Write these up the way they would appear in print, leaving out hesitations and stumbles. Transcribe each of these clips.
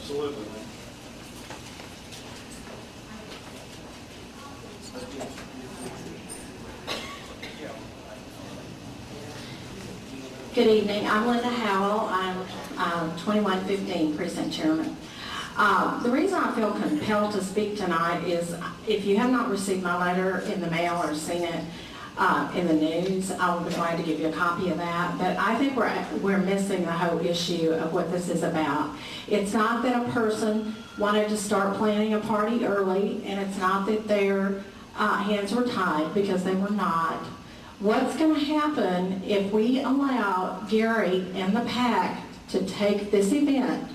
Absolutely. Good evening. I'm Linda Howell. I'm 2115 Precinct Chairman. The reason I feel compelled to speak tonight is if you have not received my letter in the mail or seen it in the news, I will be glad to give you a copy of that. But I think we're missing the whole issue of what this is about. It's not that a person wanted to start planning a party early, and it's not that their hands were tied, because they were not. What's going to happen if we allow Gary and the PAC to take this event?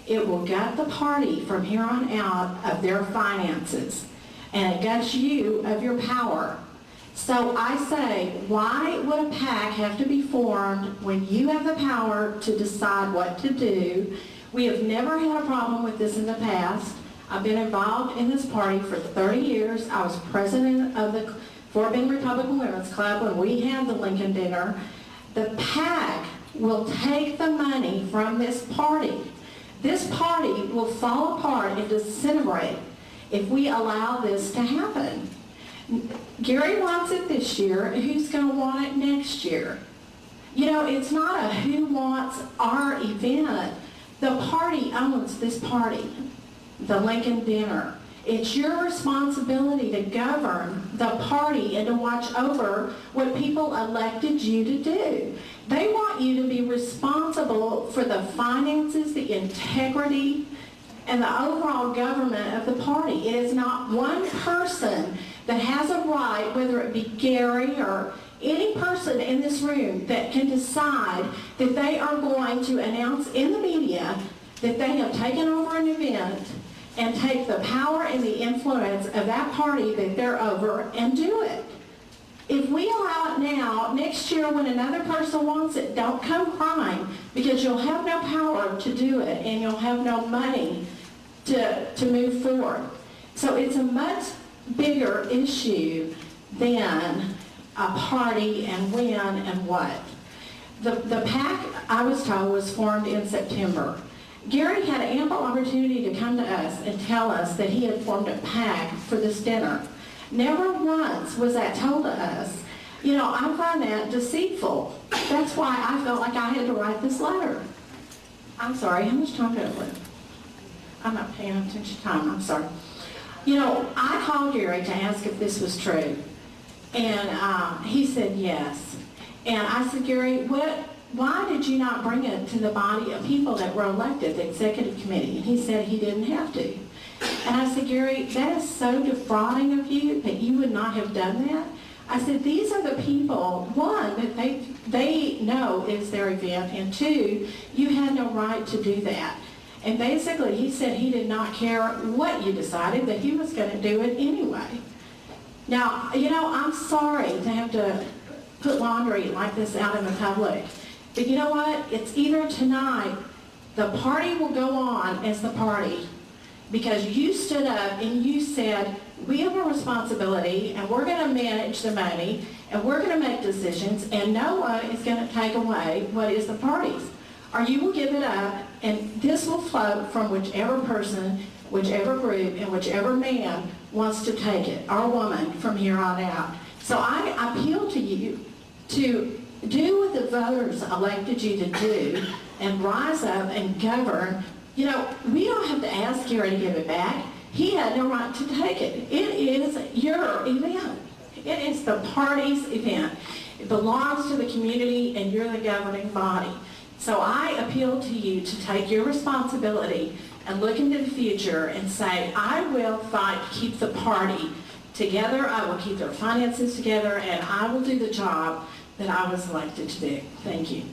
It will gut the party from here on out of their finances, and it guts you of your power. So I say, why would a PAC have to be formed when you have the power to decide what to do? We have never had a problem with this in the past. I've been involved in this party for 30 years. I was president of the Fort Bend Republican Women's Club when we had the Lincoln Dinner. The PAC will take the money from this party. This party will fall apart and disintegrate if we allow this to happen. Gary wants it this year. Who's going to want it next year? You know, it's not a who wants our event. The party owns this party, the Lincoln Dinner. It's your responsibility to govern the party and to watch over what people elected you to do. They want you to be responsible for the finances, the integrity, and the overall government of the party. It is not one person that has a right, whether it be Gary or any person in this room, that can decide that they are going to announce in the media that they have taken over an event and take the power and the influence of that party that they're over and do it. If we allow it now, next year when another person wants it, don't come crying, because you'll have no power to do it and you'll have no money to move forward. So it's a much bigger issue than a party and when and what. The PAC, I was told, was formed in September. Gary had ample opportunity to come to us and tell us that he had formed a PAC for this dinner. Never once was that told to us. You know, I find that deceitful. That's why I felt like I had to write this letter. I'm sorry, how much time do I have? I'm not paying attention to time, I'm sorry. You know, I called Gary to ask if this was true, and he said yes. And I said, Gary, why did you not bring it to the body of people that were elected, the executive committee? And he said he didn't have to. And I said, Gary, that is so defrauding of you that you would not have done that. I said, these are the people, one, that they know is their event, and two, you had no right to do that. And basically, he said he did not care what you decided, that he was going to do it anyway. Now, you know, I'm sorry to have to put laundry like this out in the public. But you know what? It's either tonight, the party will go on as the party, because you stood up and you said, we have a responsibility and we're going to manage the money and we're going to make decisions, and no one is going to take away what is the party's. Or you will give it up, and this will float from whichever person, whichever group, and whichever man wants to take it, or woman, from here on out. So I appeal to you to do what the voters elected you to do and rise up and govern. You know, we don't have to ask Gary to give it back. He had no right to take it. It is your event. It is the party's event. It belongs to the community, and you're the governing body. So I appeal to you to take your responsibility and look into the future and say, I will fight to keep the party together, I will keep their finances together, and I will do the job that I was elected to do. Thank you.